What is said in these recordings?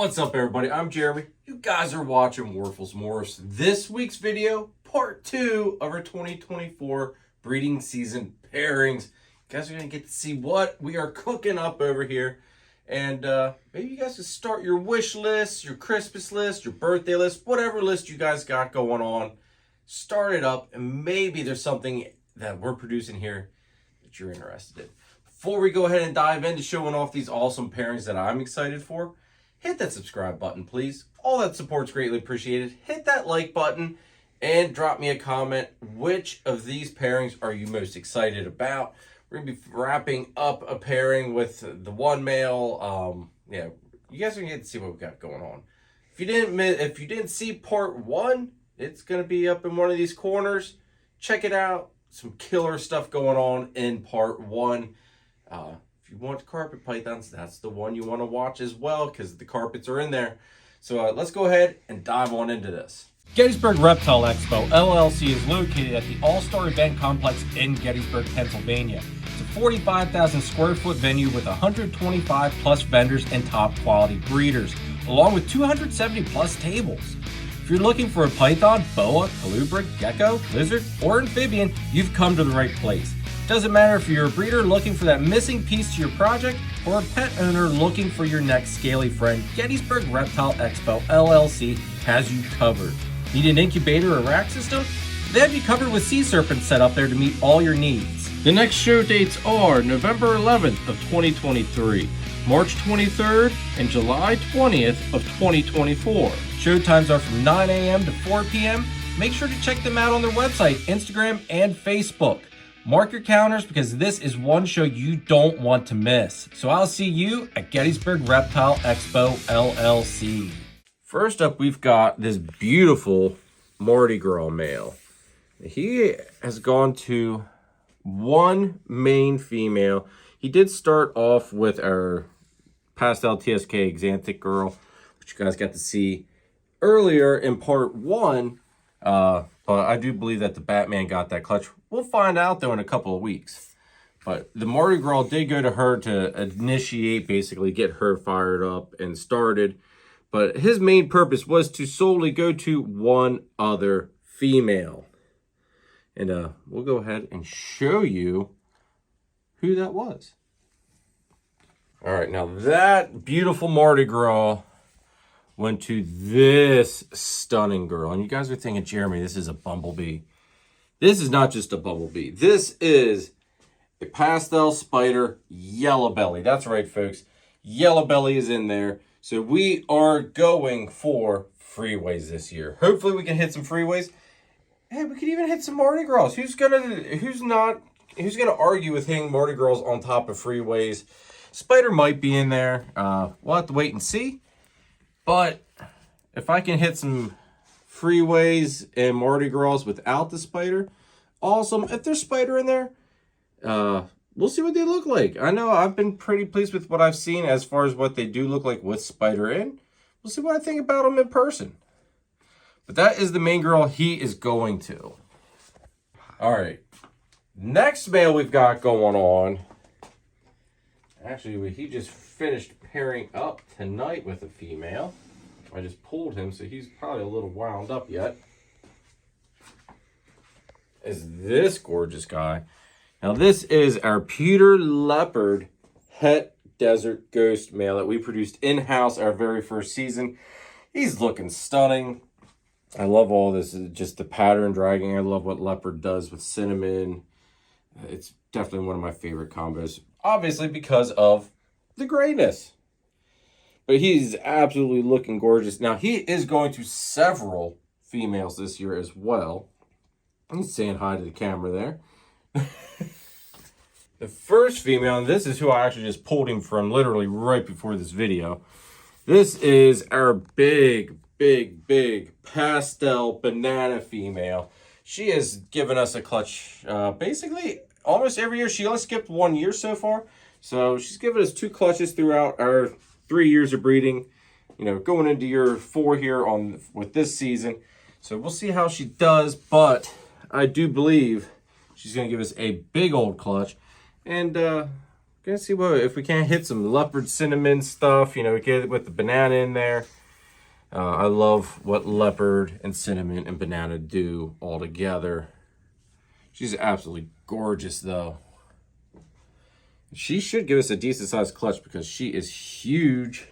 What's up, everybody? I'm Jeremy. You guys are watching Morphs. This week's video, part 2 of our 2024 breeding season pairings. You guys are going to get to see what we are cooking up over here. And maybe you guys can start your wish list, your Christmas list, your birthday list, whatever list you guys got going on. Start it up, and maybe there's something that we're producing here that you're interested in. Before we go ahead and dive into showing off these awesome pairings that I'm excited for, hit that subscribe button, please. All that support's greatly appreciated. Hit that like button and drop me a comment. Which of these pairings are you most excited about? We're going to be wrapping up a pairing with the one male. Yeah, you guys are going to get to see what we got going on. If you didn't see part 1, it's going to be up in one of these corners. Check it out. Some killer stuff going on in part 1. If you want carpet pythons, that's the one you want to watch as well, because the carpets are in there. So let's go ahead and dive on into this. Gettysburg Reptile Expo LLC is located at the All-Star Event Complex in Gettysburg, Pennsylvania. It's a 45,000 square foot venue with 125 plus vendors and top quality breeders, along with 270 plus tables. If you're looking for a python, boa, colubrid, gecko, lizard, or amphibian, you've come to the right place. Doesn't matter if you're a breeder looking for that missing piece to your project or a pet owner looking for your next scaly friend, Gettysburg Reptile Expo LLC has you covered. Need an incubator or rack system? They have you covered with sea serpents set up there to meet all your needs. The next show dates are November 11th of 2023, March 23rd, and July 20th of 2024. Show times are from 9 a.m. to 4 p.m. Make sure to check them out on their website, Instagram, and Facebook. Mark your calendars because this is one show you don't want to miss. So I'll see you at Gettysburg Reptile Expo LLC. First up, we've got this beautiful Mardi Gras male. He has gone to one main female. He did start off with our pastel TSK Xanthic girl, which you guys got to see earlier in part 1. But I do believe that the Batman got that clutch. We'll find out, though, in a couple of weeks. But the Mardi Gras did go to her to initiate, basically get her fired up and started. But his main purpose was to solely go to one other female. And we'll go ahead and show you who that was. All right, now that beautiful Mardi Gras went to this stunning girl. And you guys are thinking, Jeremy, this is a bumblebee. This is not just a bumblebee. This is a pastel spider yellow belly. That's right, folks. Yellow belly is in there. So we are going for freeways this year. Hopefully we can hit some freeways. Hey, we could even hit some Mardi Gras. Who's gonna argue with hitting Mardi Gras on top of freeways? Spider might be in there. We'll have to wait and see. But if I can hit some freeways and Mardi Gras without the spider, awesome. If there's spider in there, we'll see what they look like. I know I've been pretty pleased with what I've seen as far as what they do look like with spider in. We'll see what I think about them in person. But that is the main girl he is going to. All right. Next male we've got going on. Actually, he just finished pairing up tonight with a female. I just pulled him, so he's probably a little wound up yet. Is this gorgeous guy. Now, this is our pewter leopard het desert ghost male that we produced in-house our very first season. He's looking stunning. I love all this, just the pattern dragging. I love what leopard does with cinnamon. It's definitely one of my favorite combos, obviously because of the grayness. But he's absolutely looking gorgeous. Now, he is going to several females this year as well. He's saying hi to the camera there. The first female, and this is who I actually just pulled him from literally right before this video. This is our big pastel banana female. She has given us a clutch basically almost every year. She only skipped 1 year so far. So she's given us 2 clutches throughout our 3 years of breeding, you know, going into year 4 here with this season. So we'll see how she does, but I do believe she's going to give us a big old clutch. And Gonna see what if we can't hit some leopard cinnamon stuff. You know, get it with the banana in there. I love what leopard and cinnamon and banana do all together. She's absolutely gorgeous, though. She should give us a decent sized clutch because she is huge,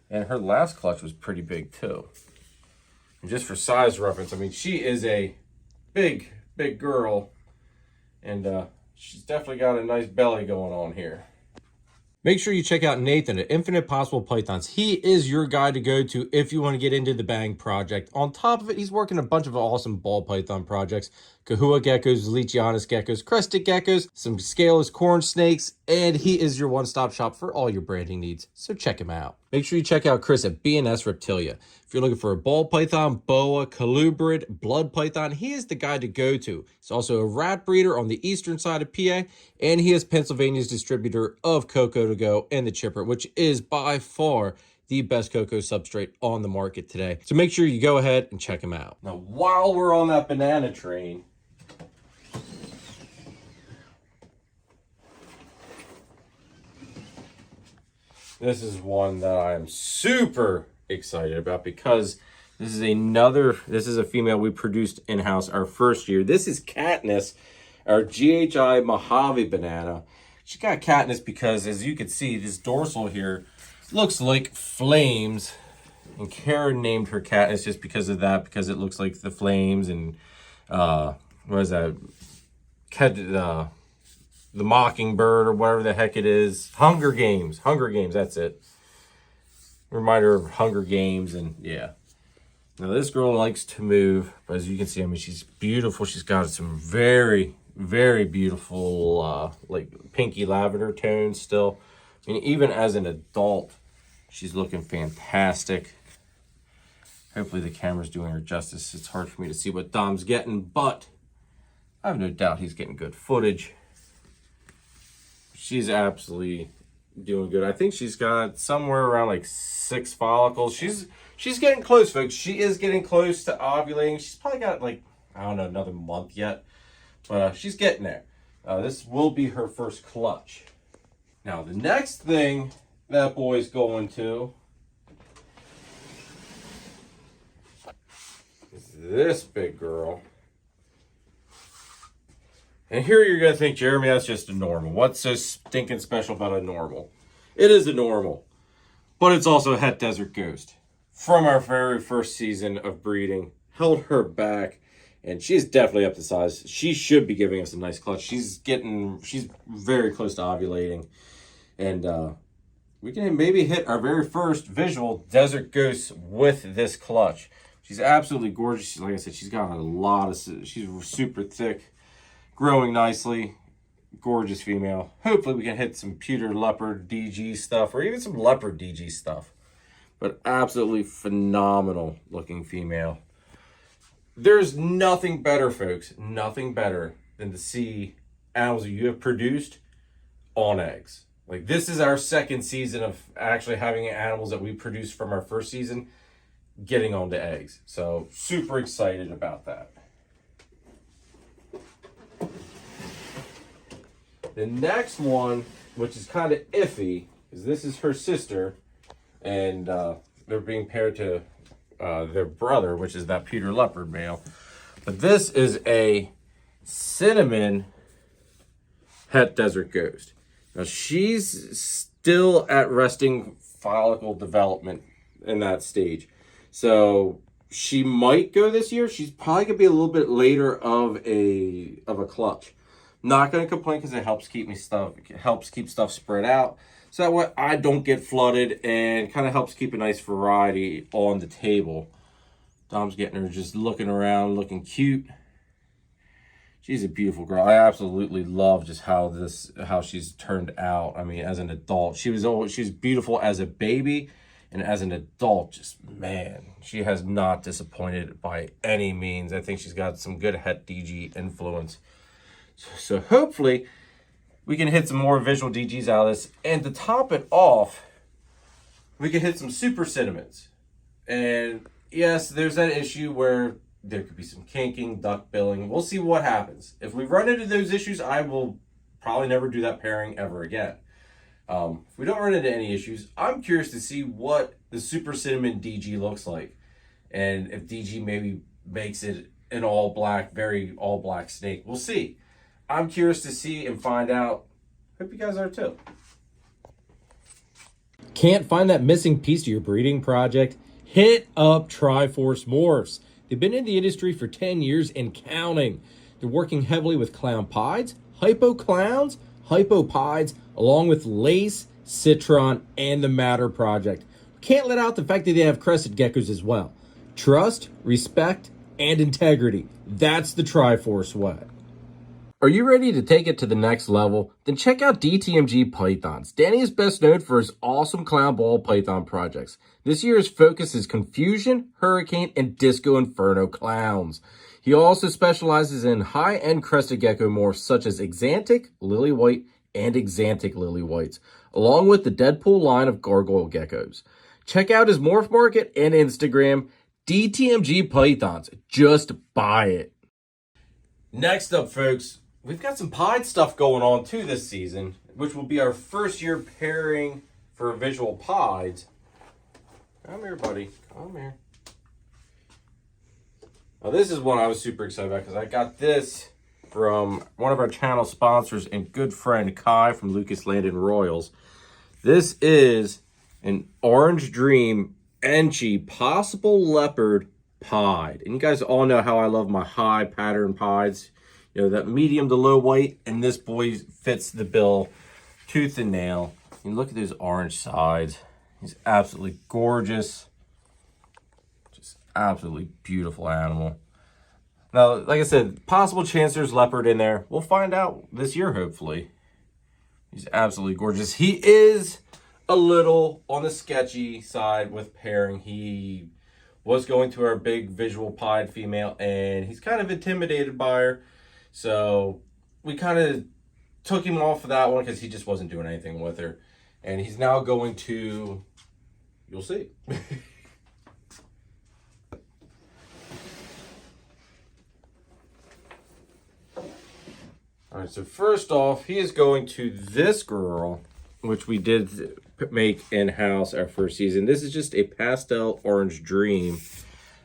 and her last clutch was pretty big too. And just for size reference, I mean, she is a big girl, and she's definitely got a nice belly going on here. Make sure you check out Nathan at Infinite Possible Pythons. He is your guy to go to if you want to get into the Bang project. On top of it, he's working a bunch of awesome ball python projects. Kahua geckos, Leachianus geckos, crested geckos, some scaleless corn snakes, and he is your one-stop shop for all your branding needs. So check him out. Make sure you check out Chris at S Reptilia. If you're looking for a ball python, boa, colubrid, blood python, he is the guy to go to. He's also a rat breeder on the eastern side of PA, and he is Pennsylvania's distributor of Cocoa to Go and the Chipper, which is by far the best cocoa substrate on the market today. So make sure you go ahead and check him out. Now, while we're on that banana train, this is one that I am super excited about because this is a female we produced in-house our first year. This is Katniss, our GHI Mojave banana. She got Katniss because, as you can see, this dorsal here looks like flames. And Karen named her Katniss just because of that, because it looks like the flames and, what is that? The Mockingbird or whatever the heck it is. Hunger Games, that's it. Reminder of Hunger Games, and yeah. Now this girl likes to move, but as you can see, I mean, she's beautiful. She's got some very beautiful, like pinky lavender tones still. I mean, even as an adult, she's looking fantastic. Hopefully the camera's doing her justice. It's hard for me to see what Dom's getting, but I have no doubt he's getting good footage. She's absolutely doing good. I think she's got somewhere around like 6 follicles. She's getting close, folks. She is getting close to ovulating. She's probably got like, I don't know, another month yet. But she's getting there. This will be her first clutch. Now, the next thing that boy's going to is this big girl. And here you're going to think, Jeremy, that's just a normal. What's so stinking special about a normal? It is a normal, but it's also a Het Desert Ghost. From our very first season of breeding, held her back, and she's definitely up to size. She should be giving us a nice clutch. She's very close to ovulating. And we can maybe hit our very first visual Desert Ghost with this clutch. She's absolutely gorgeous. Like I said, she's got a lot of, she's super thick, growing nicely, gorgeous female. Hopefully we can hit some pewter leopard DG stuff, or even some leopard DG stuff. But absolutely phenomenal looking female. There's nothing better, folks, nothing better than to see animals that you have produced on eggs. Like, this is our second season of actually having animals that we produced from our first season getting onto eggs. So super excited about that. The next one, which is kind of iffy, is this is her sister, and they're being paired to their brother, which is that pewter leopard male. But this is a cinnamon Het Desert Ghost. Now, she's still at resting follicle development in that stage. So she might go this year. She's probably gonna be a little bit later of a clutch. Not gonna complain because it helps keep stuff spread out. So that way I don't get flooded, and kind of helps keep a nice variety on the table. Dom's getting her just looking around, looking cute. She's a beautiful girl. I absolutely love just how she's turned out. I mean, as an adult, she's beautiful as a baby, and as an adult, just, man, she has not disappointed by any means. I think she's got some good Het DG influence. So hopefully we can hit some more visual DGs out of this. And to top it off, we can hit some super cinnamons. And yes, there's that issue where there could be some kinking, duck billing. We'll see what happens. If we run into those issues, I will probably never do that pairing ever again. If we don't run into any issues, I'm curious to see what the Super Cinnamon DG looks like. And if DG maybe makes it an all black, very all black snake. We'll see. I'm curious to see and find out. Hope you guys are too. Can't find that missing piece to your breeding project? Hit up Triforce Morphs. They've been in the industry for 10 years and counting. They're working heavily with clown pieds, hypo clowns, hypopides, along with lace, citron, and the Matter project. Can't let out the fact that they have crested geckos as well. Trust, respect, and integrity. That's the Triforce way. Are you ready to take it to the next level? Then check out DTMG Pythons. Danny is best known for his awesome clown ball python projects. This year's focus is Confusion, Hurricane, and Disco Inferno clowns. He also specializes in high-end crested gecko morphs such as Exantic, Lily White, and Exantic Lily Whites, along with the Deadpool line of gargoyle geckos. Check out his morph market and Instagram, DTMG Pythons. Just buy it. Next up, folks, we've got some pied stuff going on too this season, which will be our first year pairing for visual pieds. Come here, buddy. Come here. Now, this is one I was super excited about because I got this from one of our channel sponsors and good friend Kai from Lucas Landon Royals. This is an Orange Dream Enchi Possible Leopard Pied. And you guys all know how I love my high pattern pieds. You know, that medium to low white, and this boy fits the bill tooth and nail. And look at those orange sides. He's absolutely gorgeous. Just absolutely beautiful animal. Now, like I said, possible chance there's leopard in there. We'll find out this year, hopefully. He's absolutely gorgeous. He is a little on the sketchy side with pairing. He was going to our big visual pied female, and he's kind of intimidated by her. So we kind of took him off of that one because he just wasn't doing anything with her. And he's now going to, you'll see. All right, so first off, he is going to this girl, which we did make in-house our first season. This is just a pastel orange dream.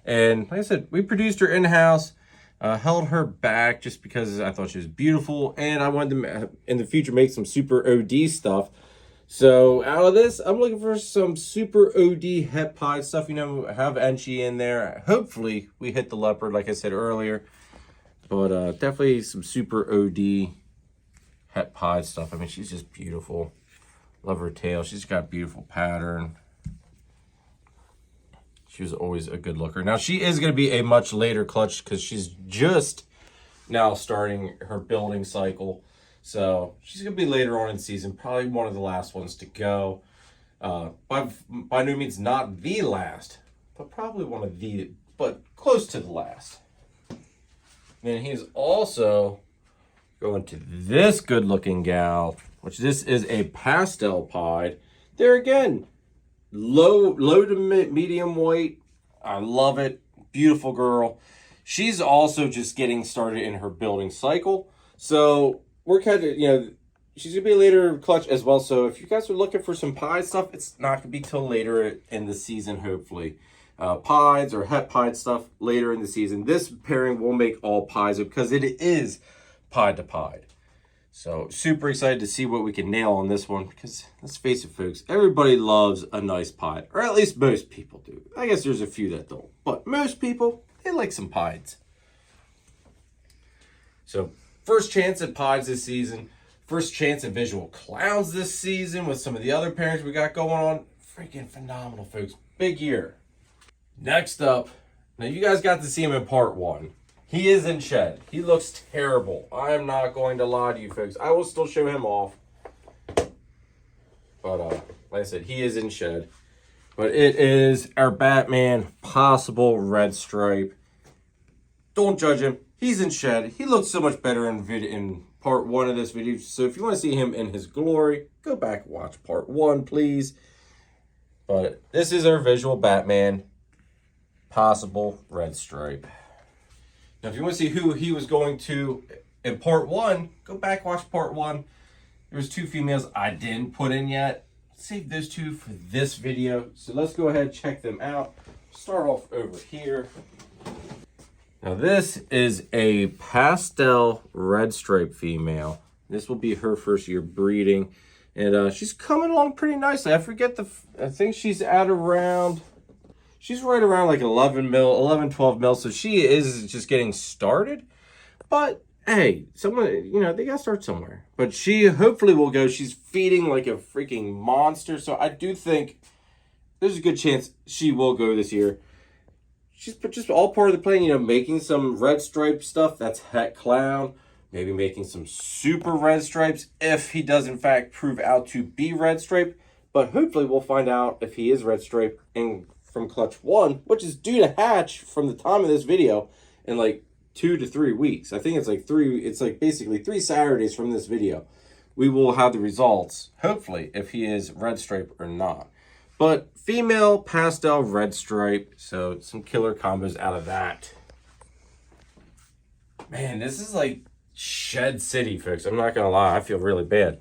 And like I said, we produced her in-house, held her back just because I thought she was beautiful. And I wanted to, in the future, make some super OD stuff. So out of this, I'm looking for some super OD het pied stuff. You know, have Enchi in there. Hopefully, we hit the leopard, like I said earlier. But definitely some super OD het pied stuff. I mean, she's just beautiful. Love her tail. She's got beautiful pattern. She was always a good looker. Now, she is going to be a much later clutch because she's just now starting her building cycle. So she's going to be later on in season, probably one of the last ones to go. By no means not the last, but probably one of the, but close to the last. And he's also going to this good looking gal, which this is a pastel pied. There again, low to medium white. I love it. Beautiful girl. She's also just getting started in her building cycle. So we're kind of, you know, she's going to be later clutch as well. So if you guys are looking for some pied stuff, it's not going to be till later in the season, hopefully. Pieds or het pied stuff later in the season. This pairing will make all pies because it is pied to pied. So super excited to see what we can nail on this one because let's face it, folks, everybody loves a nice pied, or at least most people do. I guess there's a few that don't, but most people, they like some pieds. So first chance at pieds this season, first chance at visual clowns this season with some of the other pairings we got going on. Freaking phenomenal, folks. Big year. Next up, now you guys got to see him in part one. He is in shed. He looks terrible. I am not going to lie to you, folks. I will still show him off. But like I said, he is in shed. But it is our Batman Possible Red Stripe. Don't judge him. He's in shed. He looks so much better in part one of this video. So if you want to see him in his glory, go back and watch part one, please. But this is our visual Batman Possible Red Stripe. Now, if you want to see who he was going to in part one, go back, watch part one. There's 2 females I didn't put in yet. Save those 2 for this video. So let's go ahead and check them out. Start off over here. Now this is a pastel red stripe female. This will be her first year breeding. And she's coming along pretty nicely. I think she's at around, she's right around like 11 mil, 11, 12 mil. So she is just getting started. But hey, someone, you know, they got to start somewhere. But she hopefully will go. She's feeding like a freaking monster. So I do think there's a good chance she will go this year. She's just all part of the plan, you know, making some red stripe stuff. That's Het Clown. Maybe making some super red stripes if he does in fact prove out to be red stripe. But hopefully we'll find out if he is red stripe from clutch 1, which is due to hatch from the time of this video in like 2 to 3 weeks. I think it's like basically 3 Saturdays from this video. We will have the results, hopefully, if he is red stripe or not. But female pastel red stripe, so some killer combos out of that. Man, this is like Shed City, folks. I'm not gonna lie, I feel really bad.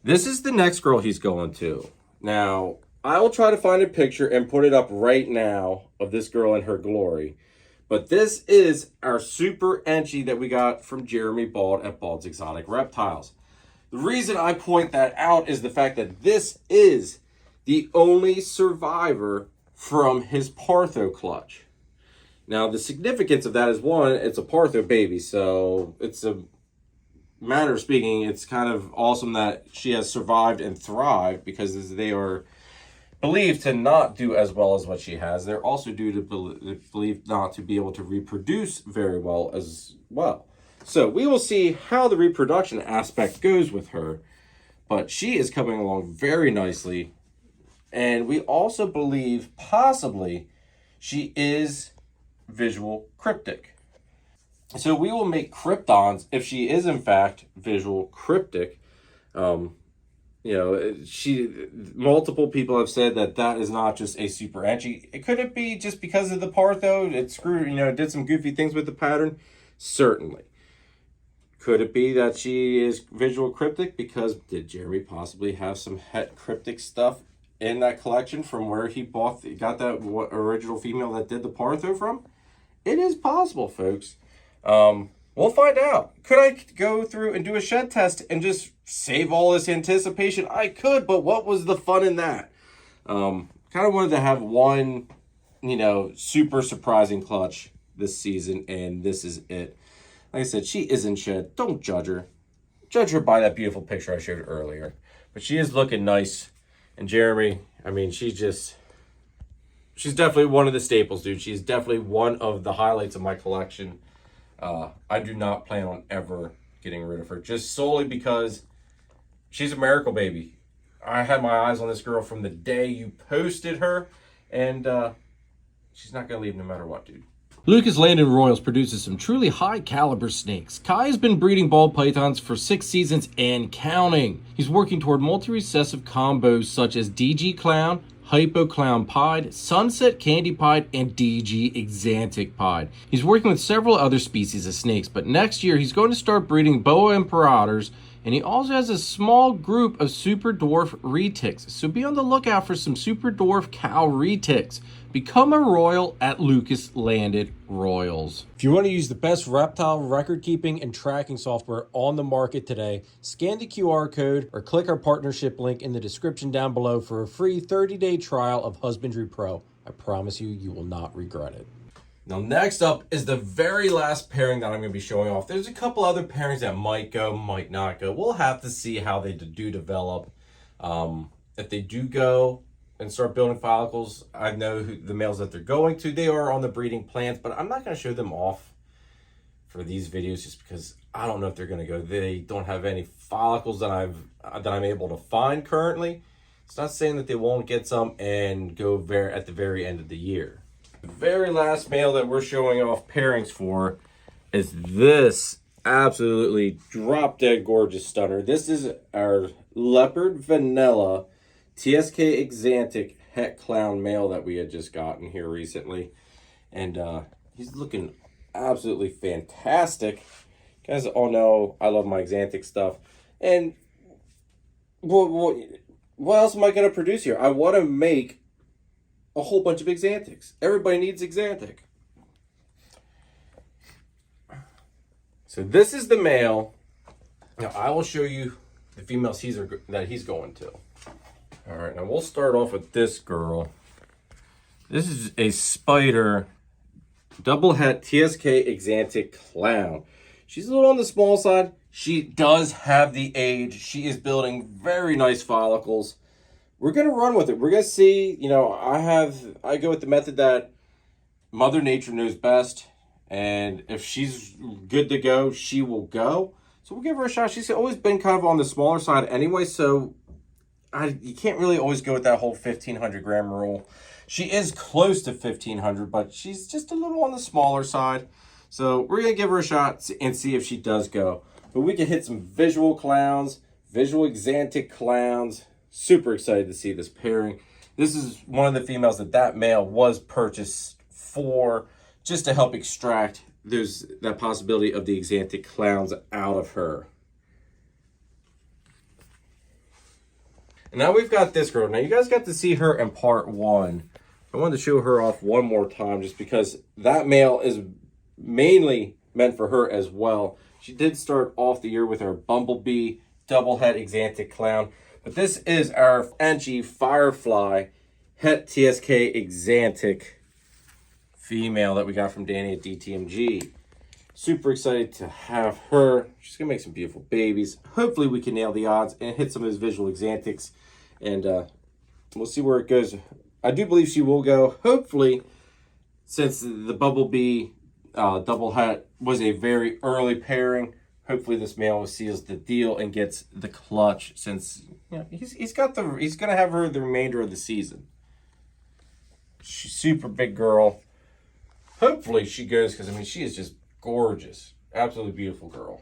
This is the next girl he's going to. Now, I will try to find a picture and put it up right now of this girl in her glory. But this is our super entry that we got from Jeremy Bald at Bald's Exotic Reptiles. The reason I point that out is the fact that this is the only survivor from his Partho clutch. Now, the significance of that is, one, it's a Partho baby, so it's a matter of speaking, it's kind of awesome that she has survived and thrived, because they are believed to not do as well as what she has. They're also due to believe not to be able to reproduce very well as well. So we will see how the reproduction aspect goes with her, but she is coming along very nicely. And we also believe possibly she is visual cryptic. So we will make cryptons if she is in fact visual cryptic. You know, multiple people have said that is not just a super entry. Could it be just because of the Partho? It screwed, you know, did some goofy things with the pattern? Certainly. Could it be that she is visual cryptic because did Jeremy possibly have some het cryptic stuff in that collection from where he got that original female that did the Partho from? It is possible, folks. We'll find out. Could I go through and do a shed test and just save all this anticipation? I could, but what was the fun in that? Kind of wanted to have one, you know, super surprising clutch this season, and this is it. Like I said, she is in shed. Don't judge her. Judge her by that beautiful picture I showed earlier. But she is looking nice. And Jeremy, I mean, she's definitely one of the staples, dude. She's definitely one of the highlights of my collection. I do not plan on ever getting rid of her, just solely because she's a miracle baby. I had my eyes on this girl from the day you posted her, and she's not going to leave no matter what, dude. Lucas Landon Royals produces some truly high caliber snakes. Kai has been breeding ball pythons for 6 seasons and counting. He's working toward multi-recessive combos such as DG Clown, Hypo Clown Pied, Sunset Candy Pied, and DG Exantic Pied. He's working with several other species of snakes, but next year he's going to start breeding Boa Imperators, and he also has a small group of super dwarf retics. So be on the lookout for some super dwarf cow retics. Become a royal at Lucas Landon Royals. If you want to use the best reptile record keeping and tracking software on the market today, scan the QR code or click our partnership link in the description down below for a free 30-day trial of Husbandry Pro. I promise you, you will not regret it. Now, next up is the very last pairing that I'm going to be showing off. There's a couple other pairings that might go, might not go. We'll have to see how they do develop. If they do go and start building follicles, I know the males that they're going to. They are on the breeding plans, but I'm not going to show them off for these videos just because I don't know if they're going to go. They don't have any follicles that I'm able to find currently. It's not saying that they won't get some and go at the very end of the year. The very last male that we're showing off pairings for is this absolutely drop dead gorgeous stunner. This is our leopard vanilla TSK Exantic Het Clown male that we had just gotten here recently. And he's looking absolutely fantastic. You guys all know I love my Exantic stuff. And what else am I going to produce here? I want to make a whole bunch of Exantics. Everybody needs Exantic. So this is the male. Now I will show you the females that he's going to. All right, now we'll start off with this girl. This is a spider double het TSK Exantic clown. She's a little on the small side. She does have the age. She is building very nice follicles. We're going to run with it. We're going to see, you know, I go with the method that Mother Nature knows best. And if she's good to go, she will go. So we'll give her a shot. She's always been kind of on the smaller side anyway. So you can't really always go with that whole 1,500 gram rule. She is close to 1,500, but she's just a little on the smaller side. So we're going to give her a shot and see if she does go. But we can hit some visual clowns, visual Exantic clowns. Super excited to see this pairing. This is one of the females that male was purchased for, just to help extract that possibility of the Exantic clowns out of her. And now we've got this girl. Now you guys got to see her in part 1. I wanted to show her off one more time just because that male is mainly meant for her as well. She did start off the year with our Bumblebee double het Exantic clown. But this is our Enchi Firefly het TSK Exantic female that we got from Danny at DTMG. Super excited to have her. She's gonna make some beautiful babies. Hopefully we can nail the odds and hit some of his visual Exantics, and we'll see where it goes. I do believe she will go. Hopefully, since the Bumblebee double het was a very early pairing, hopefully this male seals the deal and gets the clutch, since you know, he's gonna have her the remainder of the season. She's super big girl. Hopefully she goes, because I mean she is just gorgeous, absolutely beautiful girl.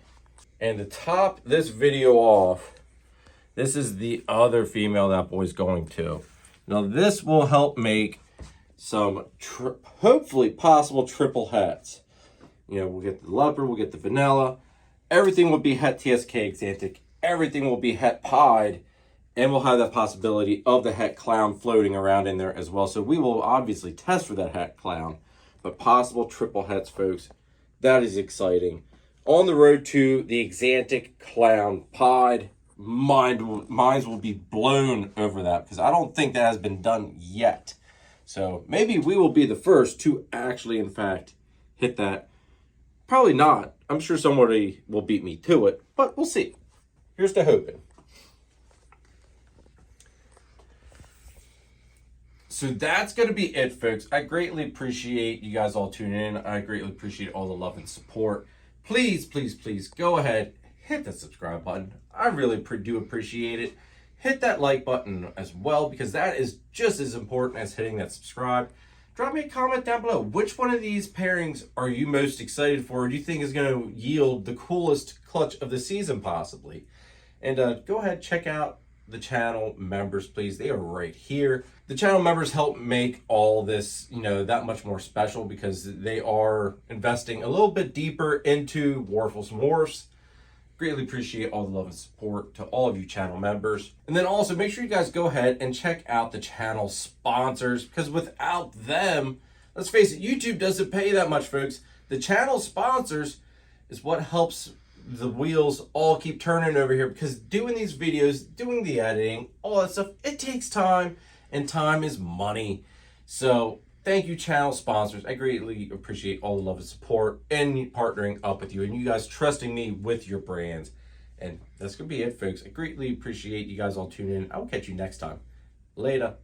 And to top this video off, this is the other female that boy's going to. Now this will help make some hopefully possible triple hets. You know, we'll get the leopard, we'll get the vanilla. Everything will be het TSK Exantic. Everything will be het pied. And we'll have that possibility of the het clown floating around in there as well. So we will obviously test for that het clown. But possible triple hets, folks. That is exciting. On the road to the Exantic clown pied. Minds will be blown over that, because I don't think that has been done yet. So maybe we will be the first to actually, in fact, hit that. Probably not. I'm sure somebody will beat me to it, but we'll see. Here's to hoping. So that's going to be it, folks. I greatly appreciate you guys all tuning in. I greatly appreciate all the love and support. Please, please, please go ahead, hit that subscribe button. I really do appreciate it. Hit that like button as well, because that is just as important as hitting that subscribe. Drop me a comment down below. Which one of these pairings are you most excited for? Or do you think is going to yield the coolest clutch of the season, possibly? And go ahead, check out the channel members, please. They are right here. The channel members help make all this, you know, that much more special, because they are investing a little bit deeper into Warfels Morphs. Greatly appreciate all the love and support to all of you channel members. And then also make sure you guys go ahead and check out the channel sponsors, because without them, let's face it, YouTube doesn't pay that much, folks. The channel sponsors is what helps the wheels all keep turning over here, because doing these videos, doing the editing, all that stuff, it takes time, and time is money. So thank you, channel sponsors. I greatly appreciate all the love and support and partnering up with you, and you guys trusting me with your brands. And that's gonna be it, folks. I greatly appreciate you guys all tuning in. I will catch you next time. Later.